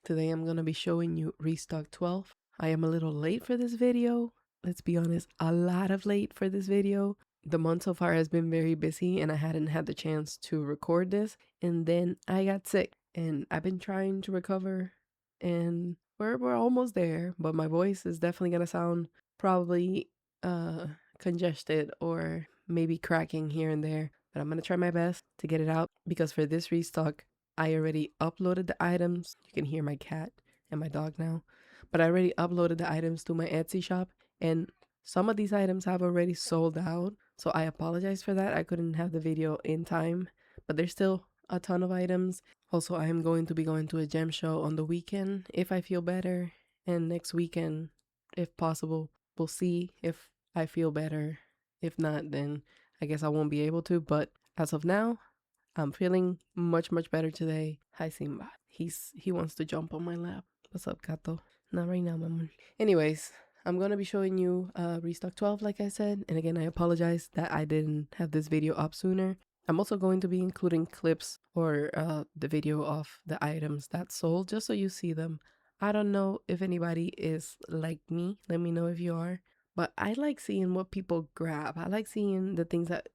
Today I'm going to be showing you restock 12. I am a little late for this video. Let's be honest, a lot of late for this video. The month so far has been very busy and I hadn't had the chance to record this. And then I got sick and I've been trying to recover and we're almost there. But my voice is definitely going to sound probably congested or maybe cracking here and there. But I'm going to try my best to get it out because for this restock, I already uploaded the items. You can hear my cat and my dog now. But I already uploaded the items to my Etsy shop and some of these items have already sold out. So I apologize for that. I couldn't have the video in time, but there's still a ton of items. Also, I am going to be going to a gem show on the weekend if I feel better. And next weekend, if possible, we'll see if I feel better. If not, then I guess I won't be able to. But as of now, I'm feeling much better today. Hi Simba. He wants to jump on my lap. What's up, Gato? Not right now, mama. Anyways, I'm gonna be showing you restock 12 like I said, and again I apologize that I didn't have this video up sooner. I'm also going to be including clips or the video of the items that sold just so you see them. I don't know if anybody is like me. Let me know if you are. But I like seeing what people grab. I like seeing the things that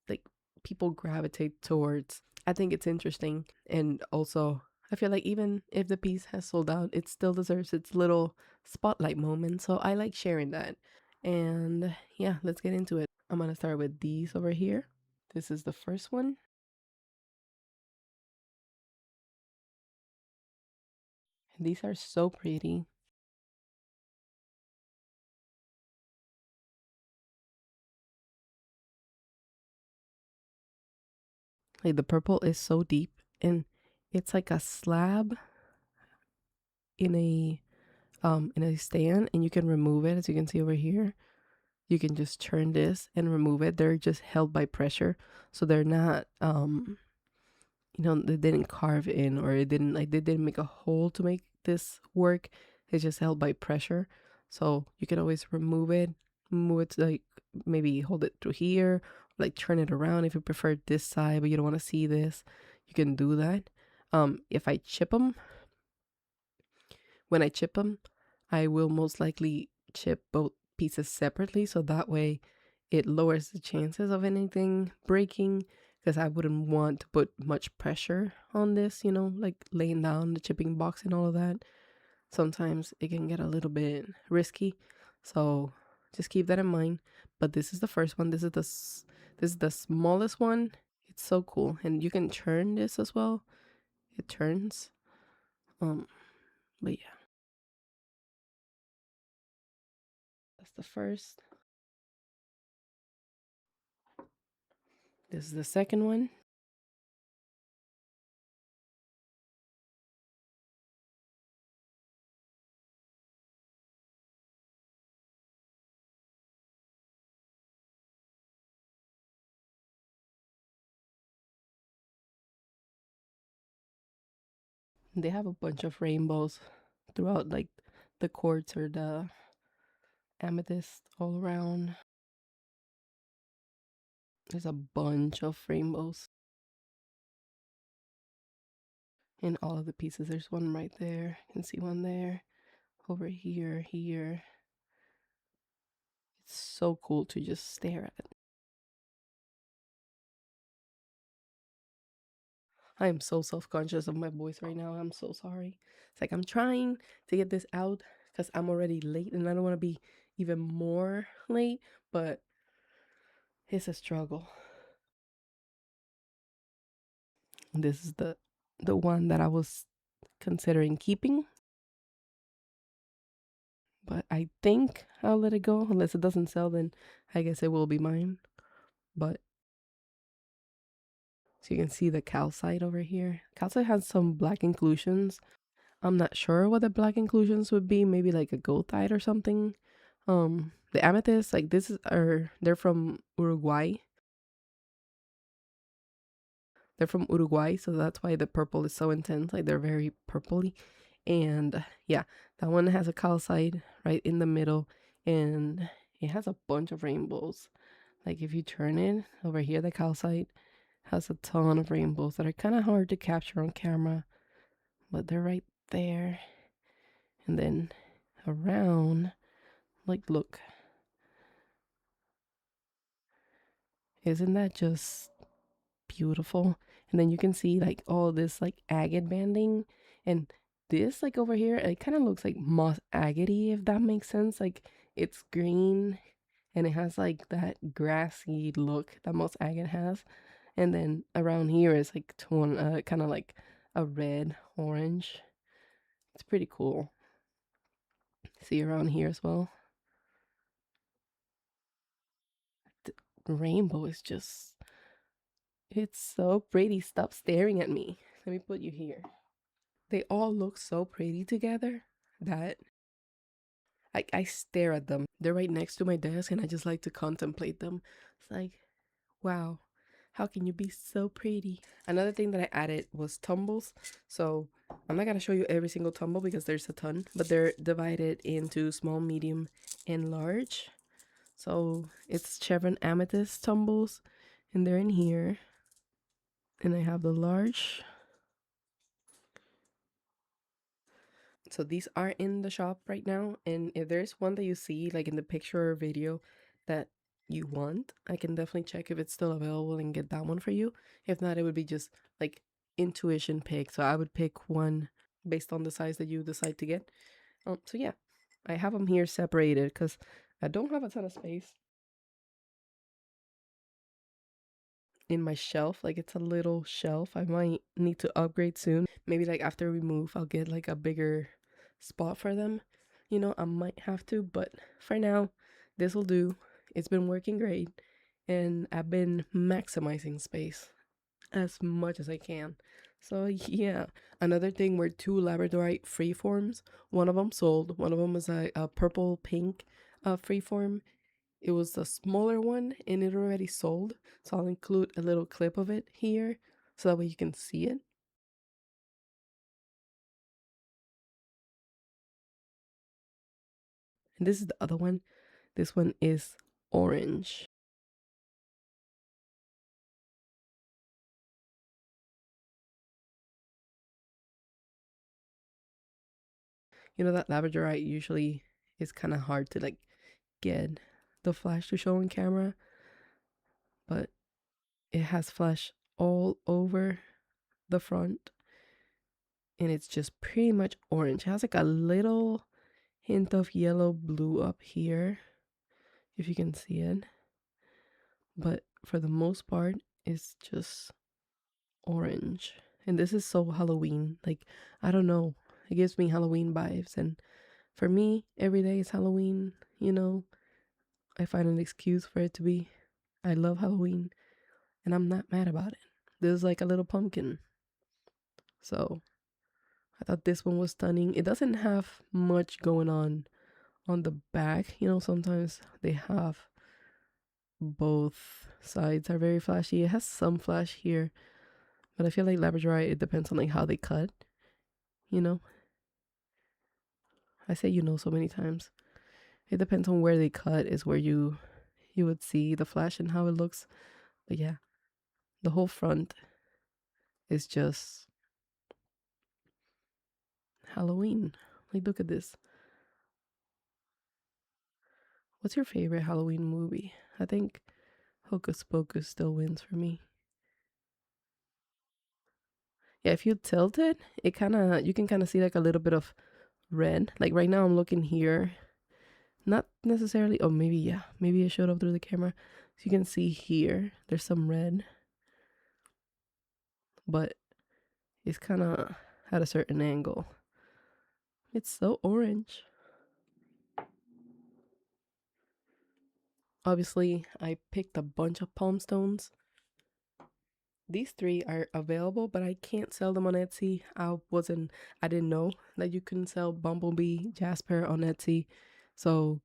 like people gravitate towards. I think it's interesting. And also, I feel like even if the piece has sold out, it still deserves its little spotlight moment. So I like sharing that. And yeah, let's get into it. I'm going to start with these over here. This is the first one. And these are so pretty. Like the purple is so deep and it's like a slab in a stand, and you can remove it as you can see over here. You can just turn this and remove it. They're just held by pressure, so they're not they didn't carve in, or it didn't like they didn't make a hole to make this work. It's just held by pressure, so you can always remove it to like maybe hold it through here, like turn it around if you prefer this side but you don't want to see this. You can do that. If I chip them, when I chip them, I will most likely chip both pieces separately, so that way it lowers the chances of anything breaking, because I wouldn't want to put much pressure on this, like laying down the chipping box and all of that. Sometimes it can get a little bit risky, so just keep that in mind. But this is the first one. This is the smallest one. It's so cool, and you can turn this as well. It turns. But yeah, that's the first. This is the second one. They have a bunch of rainbows throughout, like the quartz or the amethyst all around. There's a bunch of rainbows in all of the pieces. There's one right there. You can see one there, over here, here. It's so cool to just stare at. I am so self-conscious of my voice right now. I'm so sorry. It's like I'm trying to get this out because I'm already late and I don't want to be even more late, but it's a struggle. This is the one that I was considering keeping, but I think I'll let it go. Unless it doesn't sell, then I guess it will be mine. But so you can see the calcite over here. Calcite has some black inclusions. I'm not sure what the black inclusions would be. Maybe like a goethite or something. The amethyst, like this is, they're from Uruguay. They're from Uruguay, so that's why the purple is so intense. Like they're very purpley. And yeah, that one has a calcite right in the middle, and it has a bunch of rainbows. Like if you turn it over here, the calcite has a ton of rainbows that are kind of hard to capture on camera, but they're right there, and then around. Like, look, isn't that just beautiful? And then you can see like all this like agate banding, and this like over here, it kind of looks like moss agate, if that makes sense. Like it's green and it has like that grassy look that moss agate has. And then around here is like kind of like a red orange. It's pretty cool. See around here as well. The rainbow is just, it's so pretty. Stop staring at me. Let me put you here. They all look so pretty together that I stare at them. They're right next to my desk and I just like to contemplate them. It's like, wow, how can you be so pretty? Another thing that I added was tumbles. So I'm not gonna show you every single tumble because there's a ton, but they're divided into small, medium, and large. So it's chevron amethyst tumbles, and they're in here. And I have the large. So these are in the shop right now, and if there's one that you see like in the picture or video that you want, I can definitely check if it's still available and get that one for you. If not, it would be just like intuition pick. So I would pick one based on the size that you decide to get. So yeah, I have them here separated because I don't have a ton of space in my shelf. Like it's a little shelf. I might need to upgrade soon. Maybe like after we move, I'll get like a bigger spot for them. You know, I might have to, but for now, this will do. It's been working great, and I've been maximizing space as much as I can. So yeah, another thing were two labradorite freeforms. One of them sold. One of them was a purple pink freeform. It was the smaller one and it already sold. So I'll include a little clip of it here so that way you can see it. And this is the other one. This one is orange. You know that labradorite usually is kind of hard to like get the flash to show on camera, but it has flash all over the front and it's just pretty much orange. It has like a little hint of yellow blue up here if you can see it, but for the most part it's just orange. And this is so Halloween. Like, I don't know, it gives me Halloween vibes, and for me every day is Halloween, you know. I find an excuse for it to be. I love Halloween and I'm not mad about it. This is like a little pumpkin. So I thought this one was stunning. It doesn't have much going on the back. You know, sometimes they have both sides are very flashy. It has some flash here, but I feel like labradorite, it depends on like how they cut, you know. I say you know so many times. It depends on where they cut is where you would see the flash and how it looks. But yeah, the whole front is just Halloween. Like, look at this. What's your favorite Halloween movie? I think Hocus Pocus still wins for me. Yeah, if you tilt it, it kind of, you can kind of see like a little bit of red. Like right now I'm looking here. Not necessarily, oh maybe, yeah, maybe it showed up through the camera. So you can see here, there's some red, but it's kind of at a certain angle. It's so orange. Obviously, I picked a bunch of palm stones. These three are available, but I can't sell them on Etsy. I didn't know that you couldn't sell Bumblebee Jasper on Etsy. So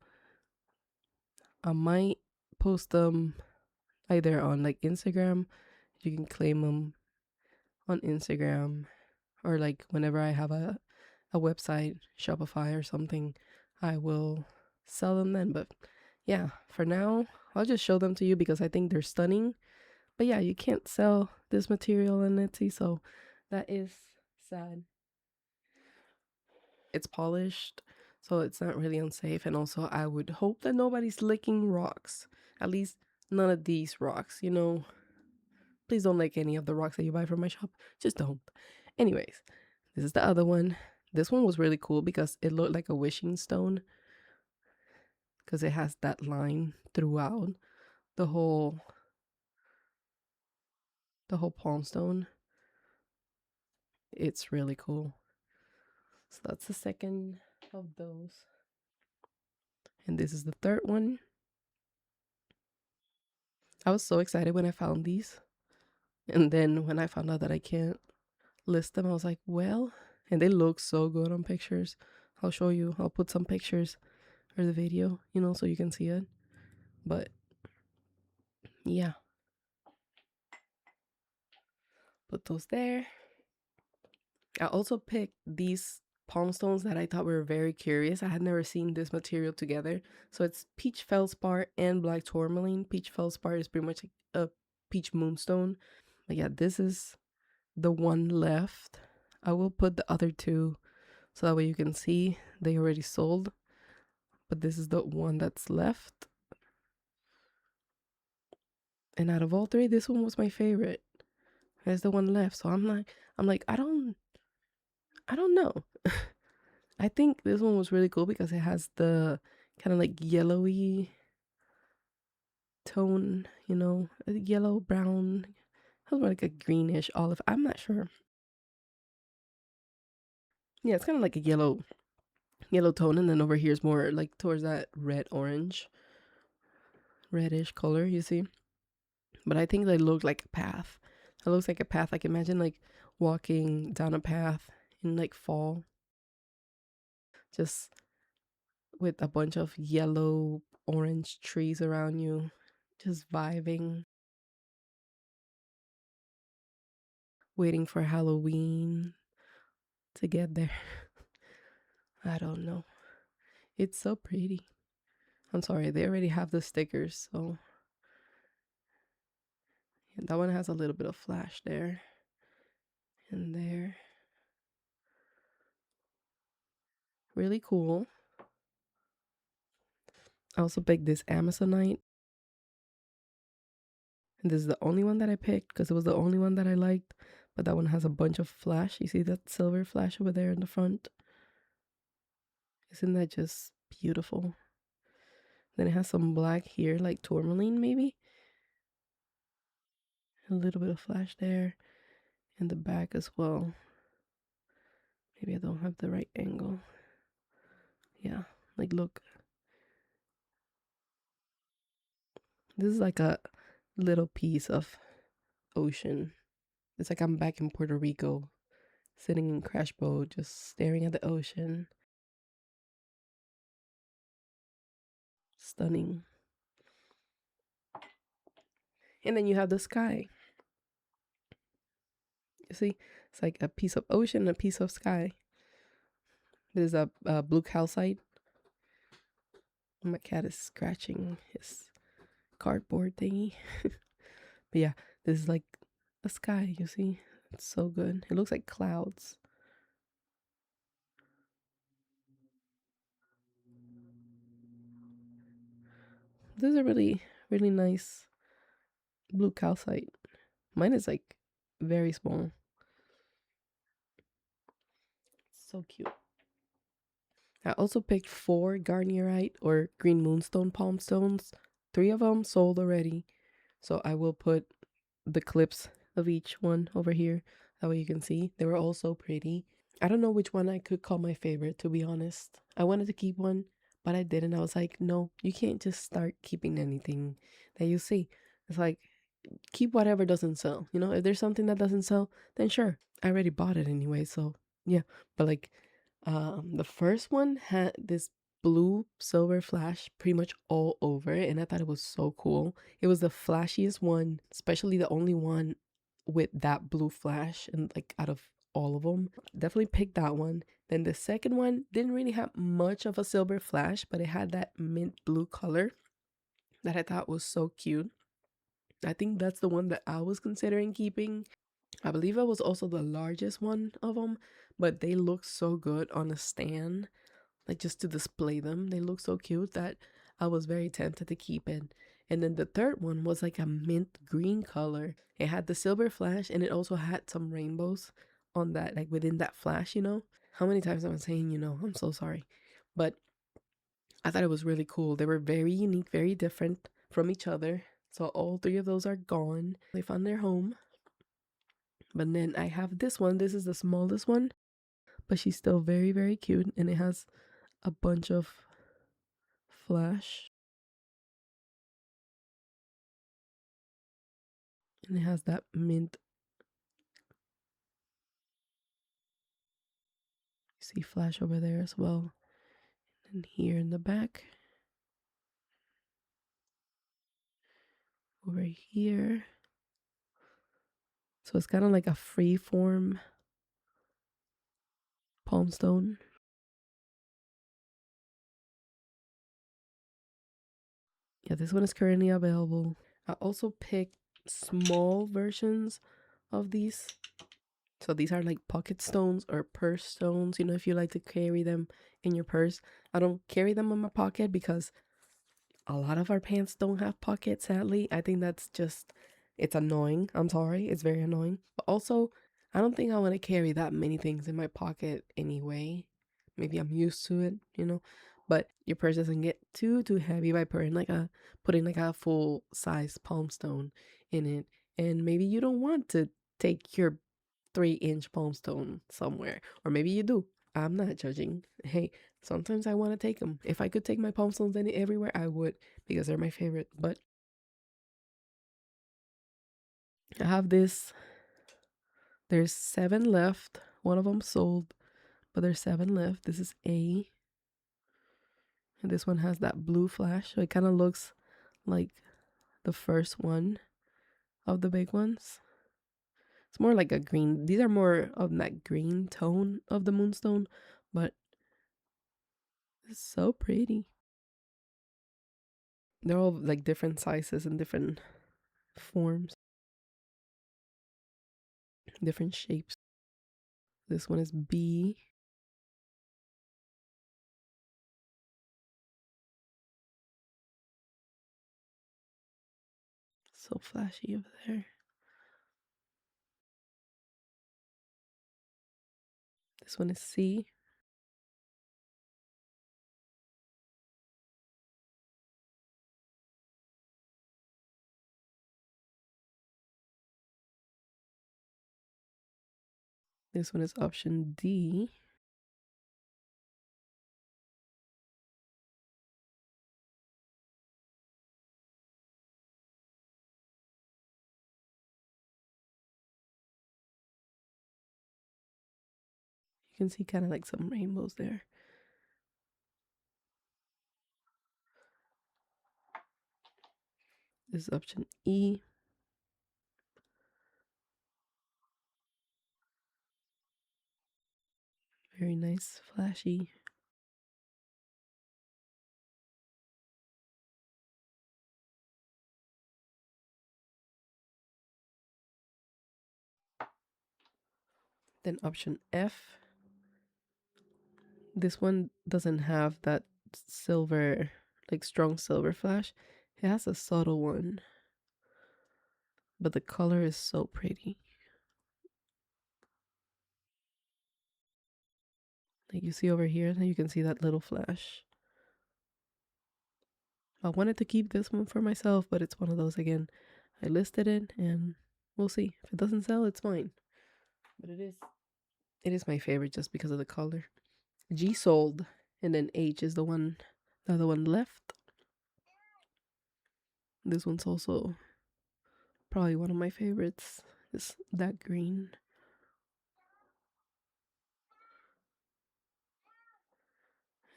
I might post them either on like Instagram. You can claim them on Instagram, or like whenever I have a website, Shopify or something, I will sell them then. But yeah, for now, I'll just show them to you because I think they're stunning. But yeah, you can't sell this material on Etsy, so that is sad. it's polished, so it's not really unsafe. And also, I would hope that nobody's licking rocks. At least none of these rocks, you know. Please don't lick any of the rocks that you buy from my shop. Just don't. Anyways, this is the other one. This one was really cool because it looked like a wishing stone because it has that line throughout the whole palm stone. It's really cool. So that's the second of those. And this is the third one. I was so excited when I found these. And then when I found out that I can't list them, I was like, well, and they look so good on pictures. I'll show you. I'll put some pictures for the video, you know, so you can see it. But yeah, put those there. I also picked these palm stones that I thought were very curious. I had never seen this material together. So it's peach feldspar and black tourmaline. Peach feldspar is pretty much like a peach moonstone. But yeah, this is the one left. I will put the other two so that way you can see they already sold. But this is the one that's left. And out of all three, this one was my favorite. There's the one left. So I'm like, I don't know. I think this one was really cool because it has the kind of like yellowy tone, you know, yellow, brown, how about like a greenish olive. I'm not sure. Yeah, it's kind of like a yellow tone, and then over here is more like towards that red orange, reddish color, you see. But I think they look like a path. It looks like a path. Like imagine like walking down a path in like fall, just with a bunch of yellow, orange trees around you, just vibing, waiting for Halloween to get there. I don't know. It's so pretty. I'm sorry, they already have the stickers, so yeah, that one has a little bit of flash there and there. Really cool. I also picked this Amazonite. And this is the only one that I picked because it was the only one that I liked. But that one has a bunch of flash. You see that silver flash over there in the front? Isn't that just beautiful? Then it has some black here, like tourmaline maybe. A little bit of flash there in the back as well. Maybe I don't have the right angle. Yeah, like look. This is like a little piece of ocean. It's like I'm back in Puerto Rico, sitting in crash boat, just staring at the ocean. Stunning. And then you have the sky. You see, it's like a piece of ocean and a piece of sky. There's a blue calcite. My cat is scratching his cardboard thingy. But yeah, this is like a sky, you see? It's so good. It looks like clouds. This is a really, really nice blue calcite. Mine is like very small. So cute. I also picked 4 Garnierite or Green Moonstone palm stones. 3 of them sold already. So I will put the clips of each one over here. That way you can see. They were all so pretty. I don't know which one I could call my favorite, to be honest. I wanted to keep one, but I didn't. I was like, no, you can't just start keeping anything that you see. It's like, keep whatever doesn't sell. You know, if there's something that doesn't sell, then sure. I already bought it anyway, so yeah. But like the first one had this blue silver flash pretty much all over it, and I thought it was so cool. It was the flashiest one, especially the only one with that blue flash, and like out of all of them, definitely picked that one. Then the second one didn't really have much of a silver flash, but it had that mint blue color that I thought was so cute. I think that's the one that I was considering keeping. I believe it was also the largest one of them, but they look so good on a stand, like just to display them. They look so cute that I was very tempted to keep it. And then the third one was like a mint green color. It had the silver flash and it also had some rainbows on that, like within that flash, you know? How many times am I saying, you know? I'm so sorry. But I thought it was really cool. They were very unique, very different from each other. So all three of those are gone. They found their home. But then I have this one. This is the smallest one, but she's still very, very cute. And it has a bunch of flash. And it has that mint. You see flash over there as well. And here in the back. Over here. So it's kind of like a free form palm stone. Yeah, this one is currently available. I also picked small versions of these. So these are like pocket stones or purse stones, you know, if you like to carry them in your purse. I don't carry them in my pocket because a lot of our pants don't have pockets, sadly. I think that's just, it's annoying. I'm sorry, it's very annoying. But also, I don't think I want to carry that many things in my pocket anyway. Maybe I'm used to it, you know. But your purse doesn't get too heavy by putting like a full size palm stone in it. And maybe you don't want to take your 3-inch palm stone somewhere, or maybe you do. I'm not judging. Hey, sometimes I want to take them. If I could take my palm stones everywhere, I would, because they're my favorite. But I have this. There's 7 left. One of them sold, but there's 7 left. This is A. And this one has that blue flash. So it kind of looks like the first one of the big ones. It's more like a green. These are more of that green tone of the moonstone, but it's so pretty. They're all like different sizes and different forms, different shapes. This one is B. So flashy over there. This one is C. This one is option D. You can see kind of like some rainbows there. This is option E. Very nice, flashy. Then option F. This one doesn't have that silver, like strong silver flash. It has a subtle one, but the color is so pretty. Like you see over here, you can see that little flash. I wanted to keep this one for myself, but it's one of those again. I listed it and we'll see. If it doesn't sell, it's fine. But it is my favorite just because of the color. G sold, and then H is the other one left. This one's also probably one of my favorites. It's that green.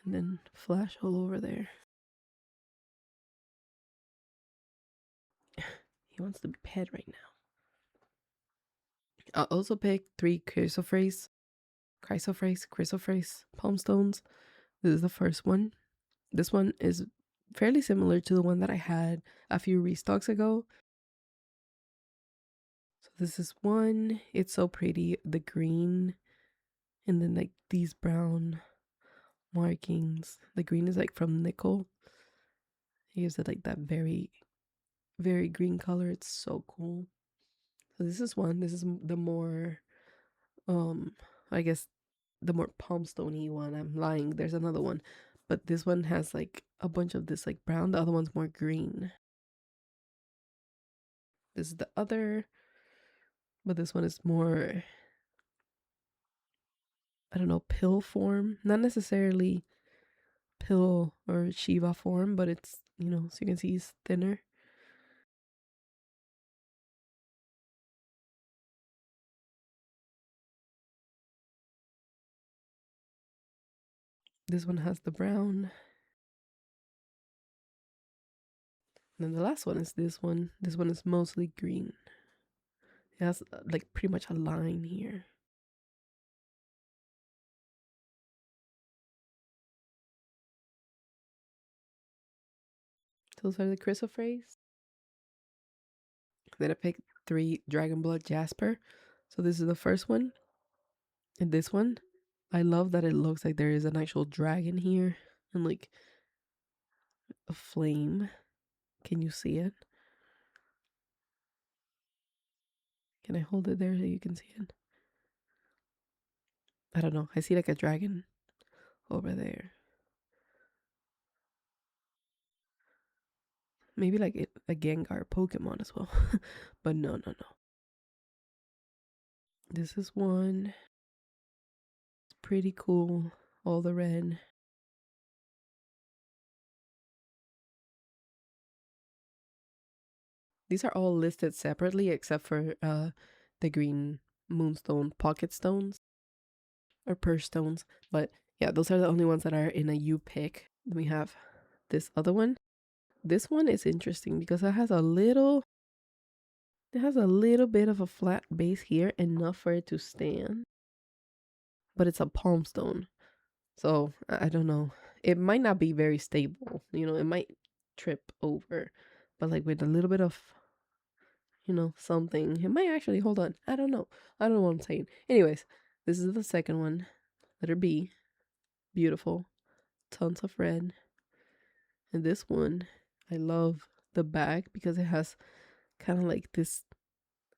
And then flash all over there. He wants to be pet right now. I also picked 3 chrysoprase palm stones. This is the first one. This one is fairly similar to the one that I had a few restocks ago. So this is one. It's so pretty. The green And then like these brown markings. The green is like from nickel. It gives it like that very, very green color. It's so cool. So this is one. This is the more, um, I guess the more palm stony one. I'm lying. There's another one, but this one has like a bunch of this like brown. The other one's more green. This is the other, but this one is more, I don't know, pill form. Not necessarily pill or Shiva form, but it's, so you can see it's thinner. This one has the brown. And then the last one is this one. This one is mostly green. It has like pretty much a line here. Those are the chrysoprase. Then I picked 3 Dragon Blood Jasper. So this is the first one. And this one, I love that it looks like there is an actual dragon here and like a flame. Can you see it? Can I hold it there so you can see it? I don't know. I see like a dragon over there. Maybe like a Gengar Pokemon as well. But no, no, no. This is one. It's pretty cool. All the red. These are all listed separately except for the green moonstone pocket stones or purse stones. But yeah, those are the only ones that are in a U pick. Then we have this other one. This one is interesting because it has a little bit of a flat base here, enough for it to stand. But it's a palm stone. So I don't know. It might not be very stable. It might trip over. But like with a little bit of something. It might actually hold on. I don't know. I don't know what I'm saying. Anyways, this is the second one. Letter B. Beautiful. Tons of red. And this one, I love the back because it has kind of like this,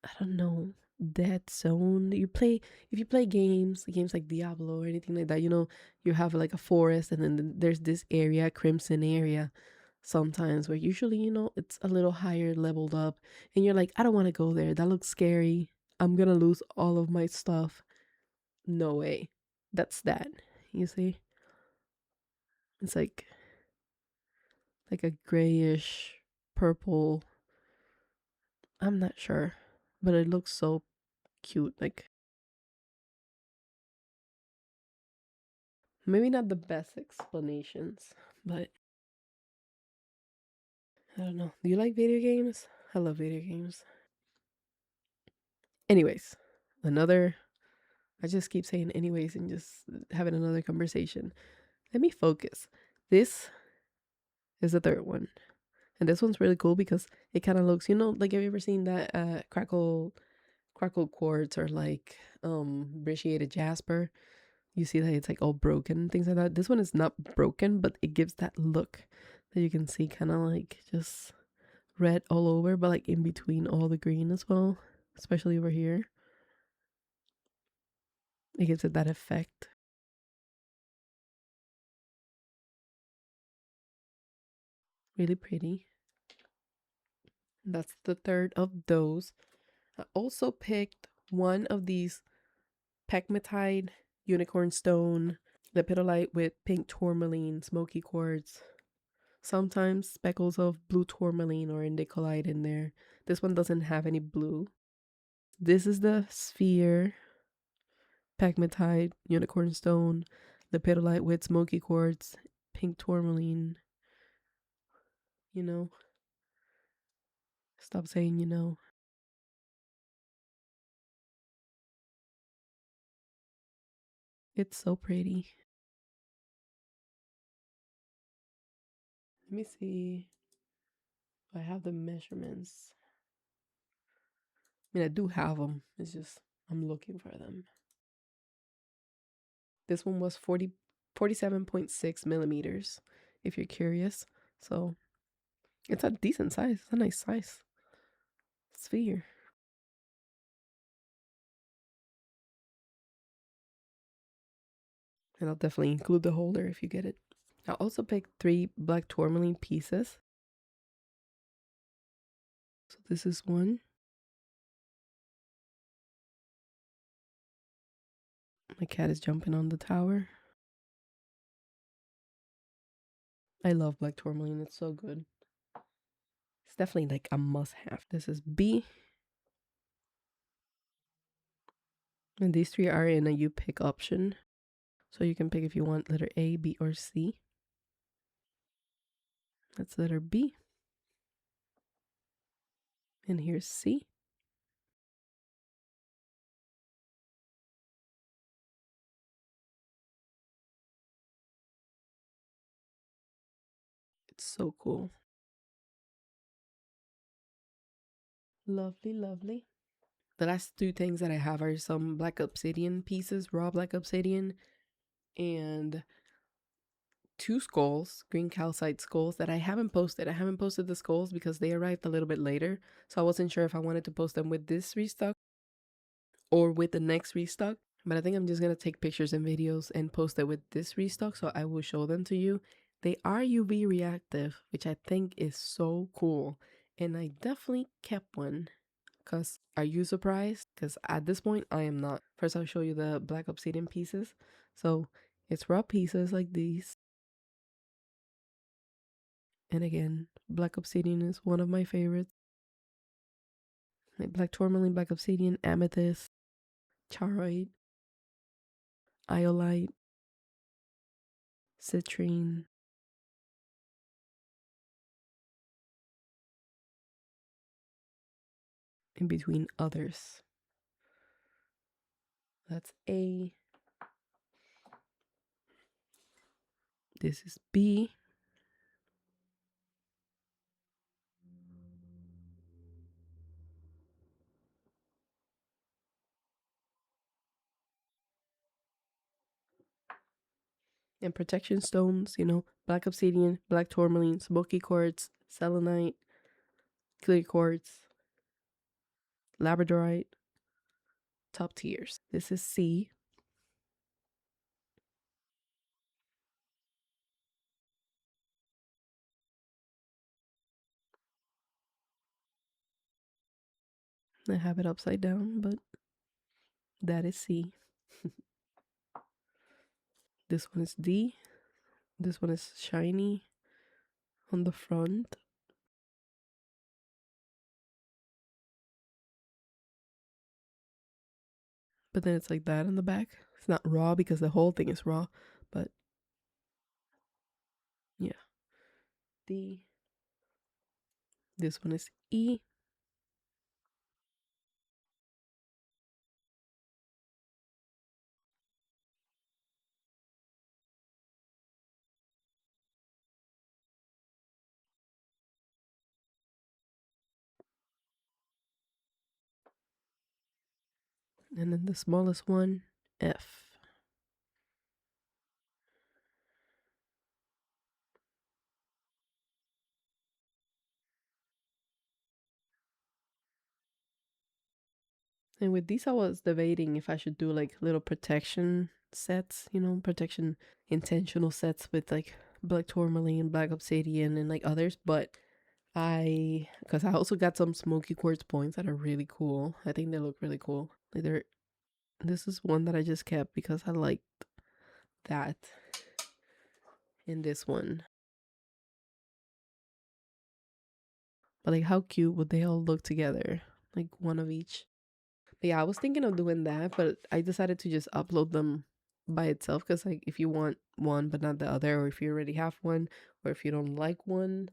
I don't know, dead zone. If you play games like Diablo or anything like that, you have like a forest and then there's this area, Crimson area, sometimes where usually, it's a little higher leveled up and you're like, I don't want to go there. That looks scary. I'm gonna lose all of my stuff. No way. That's that. You see? It's like a grayish purple. I'm not sure. But it looks so cute. Like maybe not the best explanations, but I don't know. Do you like video games? I love video games. Anyways, another I just keep saying anyways and just having another conversation. Let me focus. This is the third one. And this one's really cool because it kind of looks, like have you ever seen that crackle quartz or like brecciated jasper? You see that it's like all broken and things like that. This one is not broken, but it gives that look that you can see kind of like just red all over, but like in between all the green as well, especially over here. It gives it that effect. Really pretty. That's the third of those. I also picked one of these pegmatite unicorn stone lepidolite with pink tourmaline smoky quartz. Sometimes speckles of blue tourmaline or indicolite in there. This one doesn't have any blue. This is the sphere pegmatite unicorn stone lepidolite with smoky quartz, pink tourmaline. You know, stop saying It's so pretty. Let me see if I have the measurements. I mean, I do have them. It's just I'm looking for them. This one was 47.6 millimeters, if you're curious. So it's a decent size. It's a nice size sphere. And I'll definitely include the holder if you get it. I also picked 3 black tourmaline pieces. So this is one. My cat is jumping on the tower. I love black tourmaline. It's so good. It's definitely like a must-have. This is B. And these 3 are in a you pick option. So you can pick if you want letter A, B, or C. That's letter B. And here's C. It's so cool. Lovely, lovely. The last 2 things that I have are some black obsidian pieces, raw black obsidian, and 2 skulls, green calcite skulls that I haven't posted. I haven't posted the skulls because they arrived a little bit later. So I wasn't sure if I wanted to post them with this restock or with the next restock. But I think I'm just going to take pictures and videos and post it with this restock. So I will show them to you. They are UV reactive, which I think is so cool. And I definitely kept one. Because are you surprised? Because at this point, I am not. First, I'll show you the black obsidian pieces. So it's raw pieces like these. And again, black obsidian is one of my favorites. Like black tourmaline, black obsidian, amethyst, charoite, iolite, citrine, in between others. That's A. This is B. And protection stones, you know, black obsidian, black tourmaline, smoky quartz, selenite, clear quartz, labradorite, top tiers. This is C. I have it upside down, but that is C. This one is D. This one is shiny on the front. But then it's like that on the back. It's not raw because the whole thing is raw, but yeah. D. This one is E. And then the smallest one, F. And with these, I was debating if I should do like little protection sets, you know, protection intentional sets with like black tourmaline, black obsidian, and like others. But because I also got some smoky quartz points that are really cool. I think they look really cool. Like this is one that I just kept because I liked that. And this one. But like, how cute would they all look together? Like one of each. But yeah, I was thinking of doing that, but I decided to just upload them by itself because like if you want one but not the other, or if you already have one, or if you don't like one,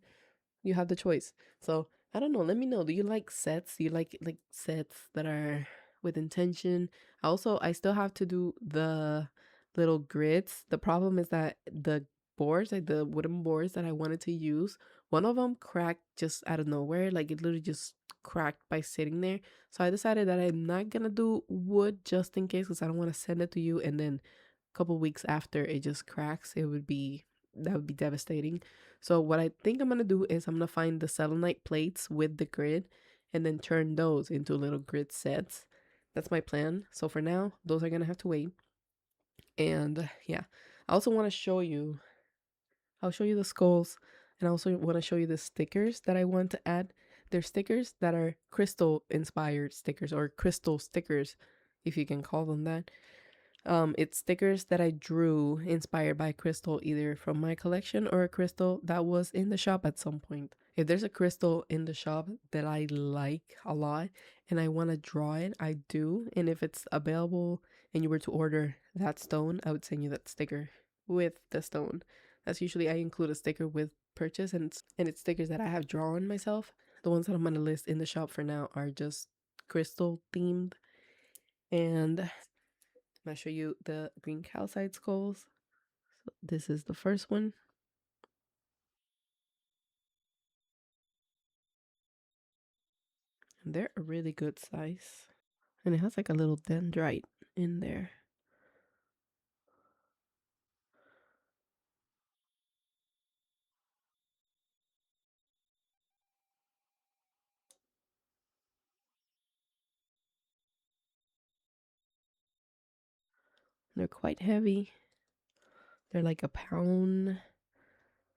you have the choice. So I don't know. Let me know. Do you like sets? Do you like sets that are with intention? I still have to do the little grids. The problem is that the boards, like the wooden boards that I wanted to use, one of them cracked just out of nowhere. Like it literally just cracked by sitting there. So I decided that I'm not gonna do wood just in case because I don't want to send it to you and then couple weeks after it just cracks, that would be devastating. So what I think I'm gonna do is I'm gonna find the selenite plates with the grid and then turn those into little grid sets. That's my plan. So for now, those are gonna have to wait. And yeah, I also want to show you, I'll show you the skulls, and I also want to show you the stickers that I want to add. They're stickers that are crystal inspired stickers, or crystal stickers, if you can call them that. It's stickers that I drew inspired by crystal, either from my collection or a crystal that was in the shop at some point. If there's a crystal in the shop that I like a lot and I want to draw it, I do. And if it's available and you were to order that stone, I would send you that sticker with the stone. That's usually, I include a sticker with purchase, and it's stickers that I have drawn myself. The ones that I'm gonna list in the shop for now are just crystal themed. And I'm gonna show you the green calcite skulls. So this is the first one. And they're a really good size. And it has like a little dendrite in there. They're quite heavy. They're like a pound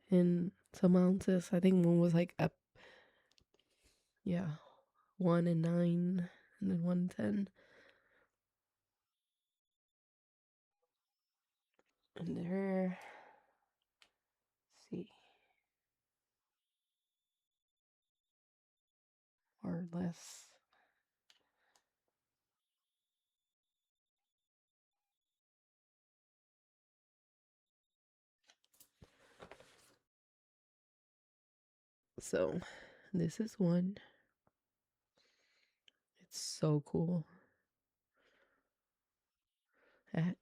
in some ounces. I think one was like a, yeah, 1 and 9, and then 1 and 10. And they're, let's see, or less. So this is one. It's so cool. I,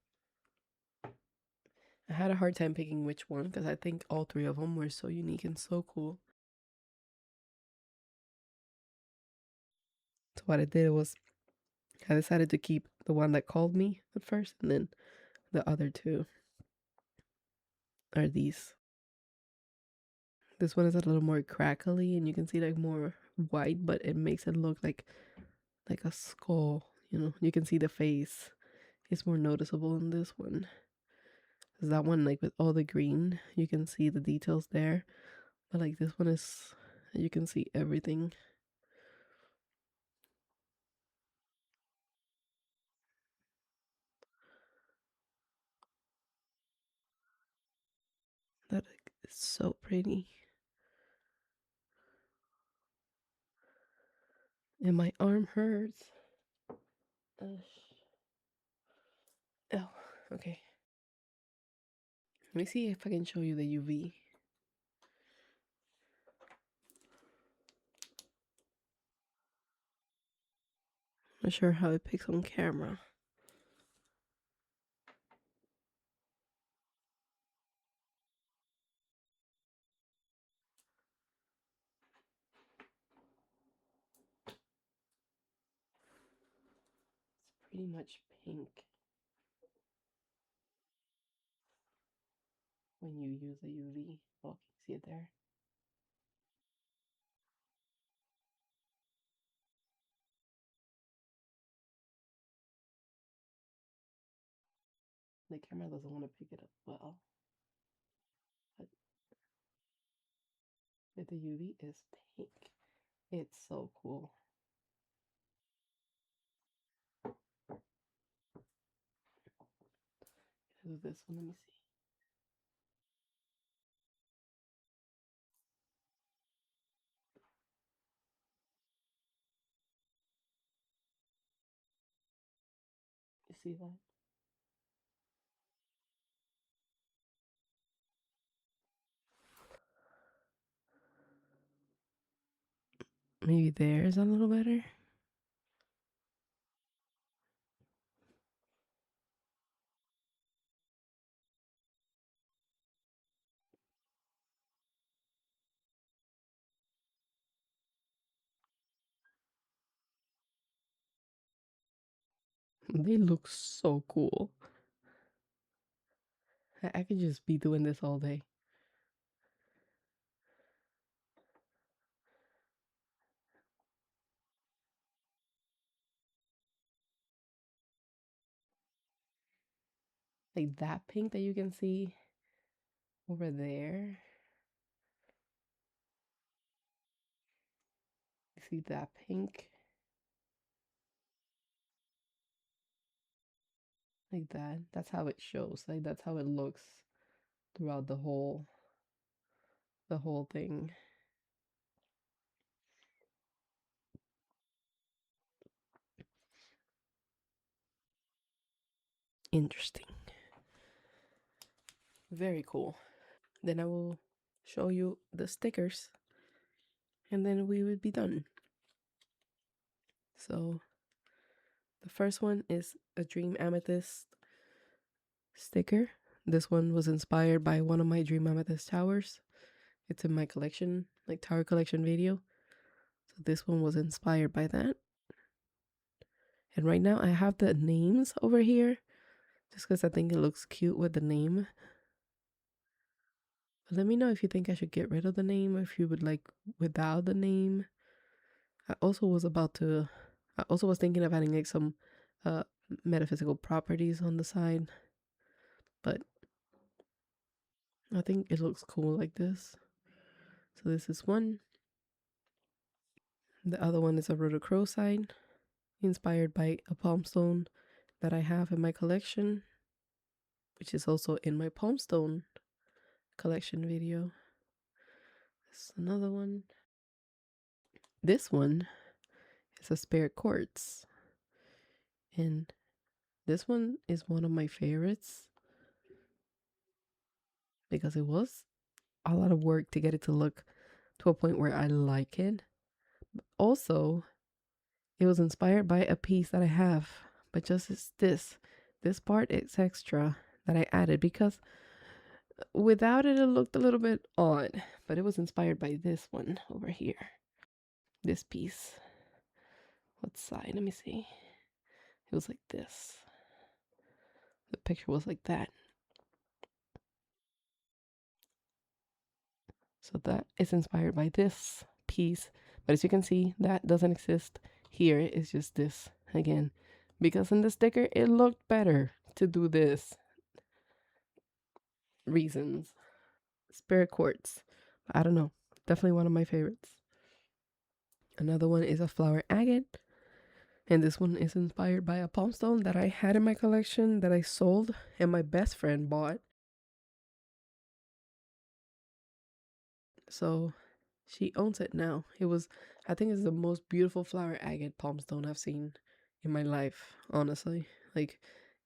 I had a hard time picking which one because I think all three of them were so unique and so cool. So what I did was I decided to keep the one that called me at first, and then the other two are these. This one is a little more crackly, and you can see like more white, but it makes it look like a skull. You know, you can see the face. It's more noticeable in this one. Cause that one, like with all the green, you can see the details there. But like this one is, you can see everything. That is so pretty. And my arm hurts. Ugh. Oh, okay. Let me see if I can show you the UV. Not sure how it picks on camera. It's pretty much pink when you use the UV. Oh, can you see it there? The camera doesn't want to pick it up well. But with the UV is pink. It's so cool. Do this one, let me see. You see that? Maybe there's a little better. They look so cool. I could just be doing this all day. Like that pink that you can see over there. You see that pink? Like that. That's how it shows. Like that's how it looks throughout the whole thing. Interesting. Very cool. Then I will show you the stickers and then we would be done. So the first one is a Dream Amethyst sticker. This one was inspired by one of my Dream Amethyst towers. It's in my collection, like tower collection video. So this one was inspired by that. And right now I have the names over here just because I think it looks cute with the name. But let me know if you think I should get rid of the name or if you would like without the name. I also was thinking of adding like some uh metaphysical properties on the side, but I think it looks cool like this. So this is one. The other one is a rhodochrosite, inspired by a palmstone that I have in my collection, which is also in my palmstone collection video. This is another one. This one is a spare quartz, and this one is one of my favorites because it was a lot of work to get it to look to a point where I like it. Also, it was inspired by a piece that I have, but just as this part is extra that I added because without it, it looked a little bit odd, but it was inspired by this one over here. This piece. What side? Let me see. It was like this. The picture was like that. So that is inspired by this piece. But as you can see, that doesn't exist here. It's just this again. Because in the sticker, it looked better to do this. Reasons. Spirit quartz. I don't know. Definitely one of my favorites. Another one is a flower agate. And this one is inspired by a palmstone that I had in my collection that I sold and my best friend bought. So she owns it now. I think it's the most beautiful flower agate palmstone I've seen in my life, honestly. Like,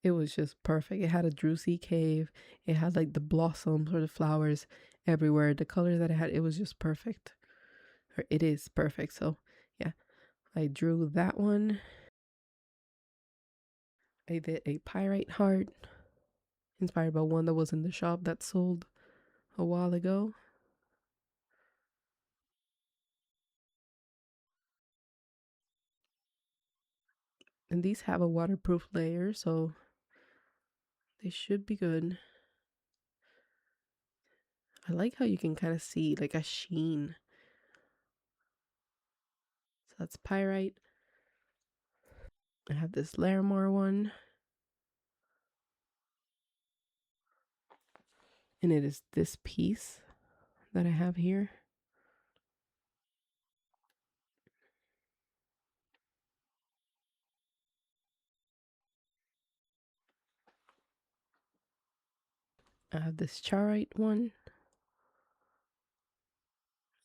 it was just perfect. It had a druzy cave. It had like the blossoms or the flowers everywhere. The color that it had, it was just perfect. Or it is perfect. So, yeah, I drew that one. I did a pyrite heart inspired by one that was in the shop that sold a while ago. And these have a waterproof layer, so they should be good. I like how you can kind of see like a sheen. So that's pyrite. I have this Larimar one. And it is this piece that I have here. I have this Charite one.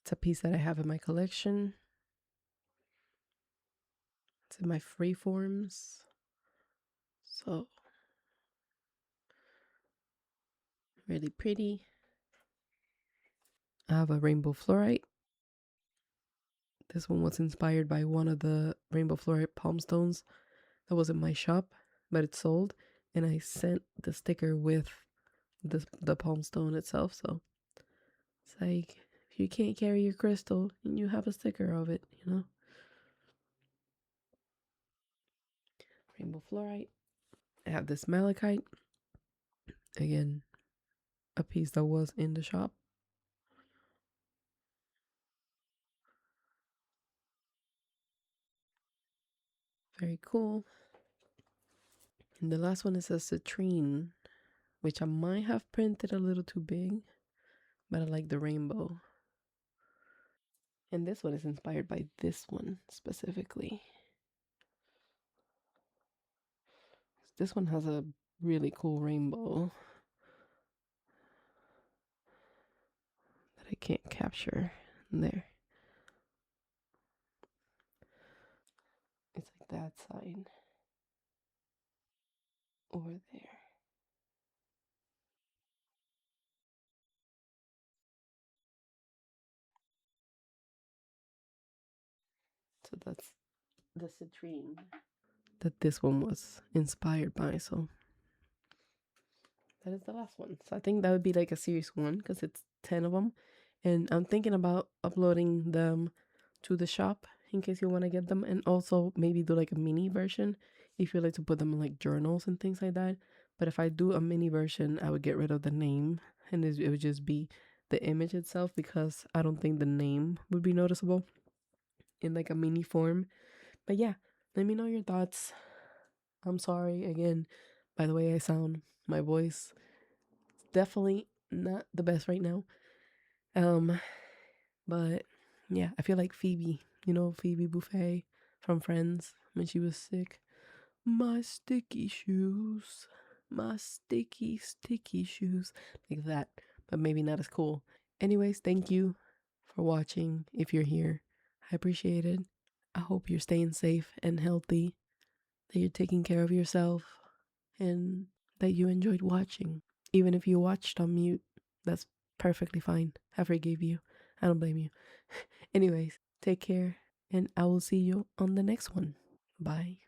It's a piece that I have in my collection. It's in my free forms. So really pretty. I have a rainbow fluorite. This one was inspired by one of the rainbow fluorite palm stones that was in my shop, but it's sold. And I sent the sticker with the palm stone itself. So it's like if you can't carry your crystal and you have a sticker of it, you know. Rainbow fluorite. I have this malachite. Again, a piece that was in the shop. Very cool. And the last one is a citrine, which I might have printed a little too big, but I like the rainbow. And this one is inspired by this one specifically. This one has a really cool rainbow that I can't capture there. It's like that side over there. So that's the citrine that this one was inspired by. So that is the last one. So I think that would be like a series one because it's 10 of them. And I'm thinking about uploading them to the shop in case you want to get them. And also maybe do like a mini version if you like to put them in like journals and things like that. But if I do a mini version, I would get rid of the name and it would just be the image itself because I don't think the name would be noticeable in like a mini form. But yeah, let me know your thoughts. I'm sorry again, by the way I sound. My voice is definitely not the best right now. But yeah, I feel like Phoebe, you know, Phoebe Buffet from Friends when she was sick. My sticky shoes, my sticky shoes, like that, but maybe not as cool. Anyways, thank you for watching. If you're here, I appreciate it. I hope you're staying safe and healthy, that you're taking care of yourself, and that you enjoyed watching. Even if you watched on mute, that's perfectly fine. I forgive you. I don't blame you. Anyways, take care, and I will see you on the next one. Bye.